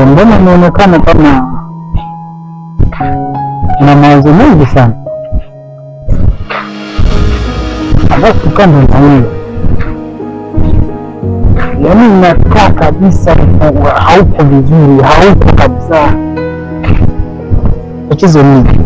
mbona inaonekana kama na mawazo mengi sana? Alafu kando na hiyo, yaani inakaa kabisa hauko vizuri, hauko kabisa. Tatizo nini?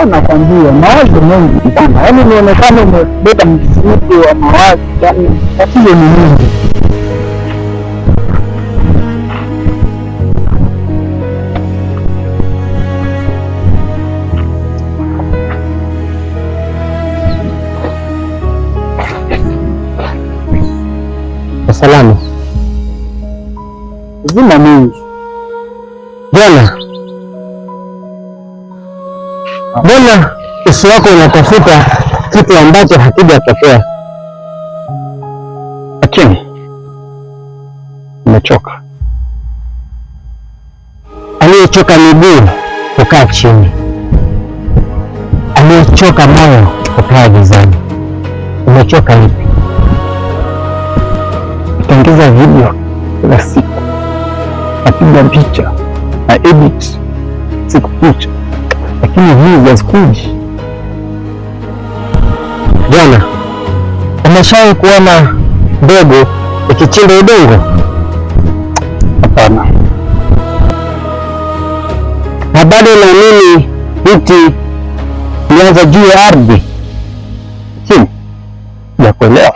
Nakwambia mawazo mengi sana, yaani inaonekana umebeba mzigo wa mawazo, yaani tatizo ni mingi. Salamu zima mingi bwana. Mbona uso wako unatafuta kitu ambacho hakijatokea? Lakini umechoka. Aliyechoka miguu kukaa chini, aliyechoka moyo kukaa gizani. Umechoka lipi? Utaongeza video kila siku, napiga picha na edit siku kucha, lakini views hazikuji. Jana umeshawahi kuona mbegu ikichimba udongo? Hapana. Na bado naamini miti ilianza juu ya ardhi chini ya kuelewa.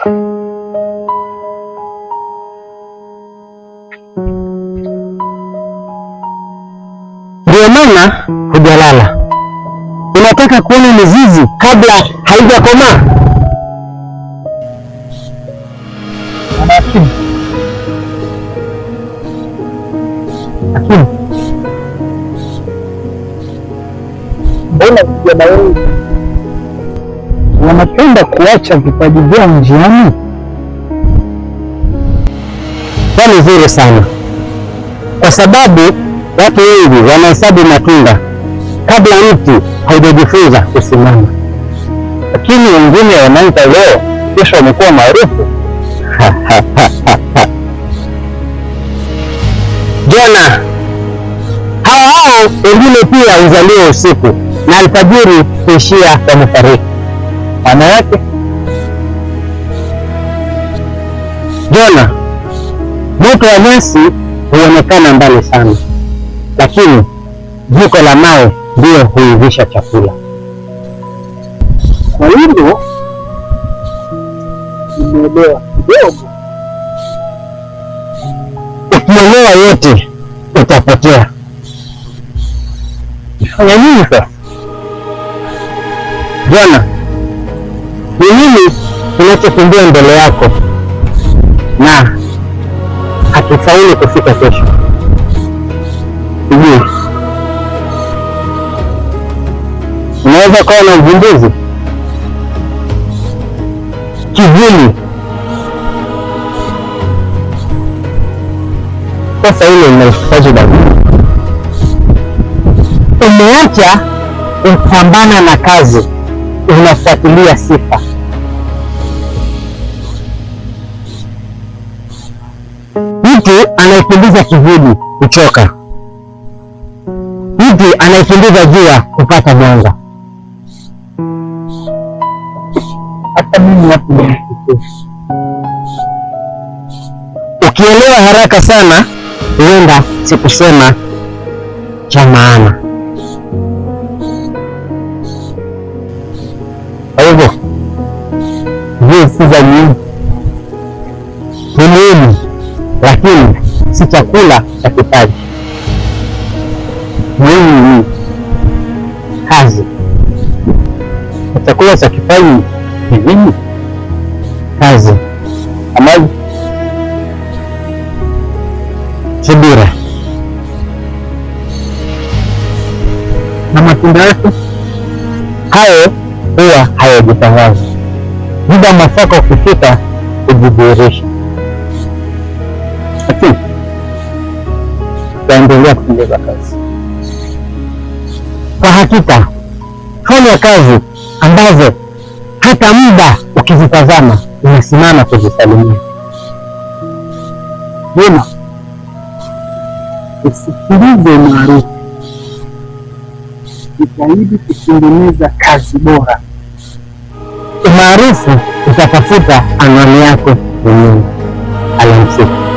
Ndio maana hujalala, unataka kuona mizizi kabla haijakomaa. Lakini mbona vijana wengi wanapenda kuacha vipaji vyao njiani? Ni nzuri sana, kwa sababu watu wengi wanahesabu matunda kabla mtu haujajifunza kusimama, lakini wengine wanaanza leo, kesho wamekuwa maarufu. Jana hao wengine pia huzaliwa usiku na alfajiri kuishia wamefariki. Maana yake jana moto wa nyasi huonekana mbali sana, lakini jiko la mawe ndio huivisha chakula. Kwa hivyo nimeelewa kidogo. Ukielewa yote utapotea. Fanya nini sasa? Jana ni nini kinachokimbia mbele yako na hakifaulu kufika kesho? Sijui. Unaweza kuwa na uvumbuzi, kivuli. Sasa ile inahitaji damu. Umeacha kupambana na kazi, unafuatilia sifa. Mtu anayekimbiza kivuli kuchoka, mtu anayekimbiza jua kupata mwanga. Hata mimi hapo nimefikia. Ukielewa haraka sana, huenda sikusema cha maana. Kwa hivyo si za muhimu, ni muhimu, lakini si chakula cha kipaji. Muhimu ni kazi. Chakula cha kipaji ni nini? Kazi, amali, subira na matunda yake. Hayo huwa hayajitangaza. Muda mwafaka ukifika kujidhihirisha. Lakini utaendelea kutendeza kazi. Kwa hakika fanya kazi ambazo hata muda ukizitazama unasimama kuzisalimia. Vyema, usikilize maarufu, jitahidi kutengeneza kazi bora. Umaarufu utatafuta anwani yako mwenyewe. Alamsiki.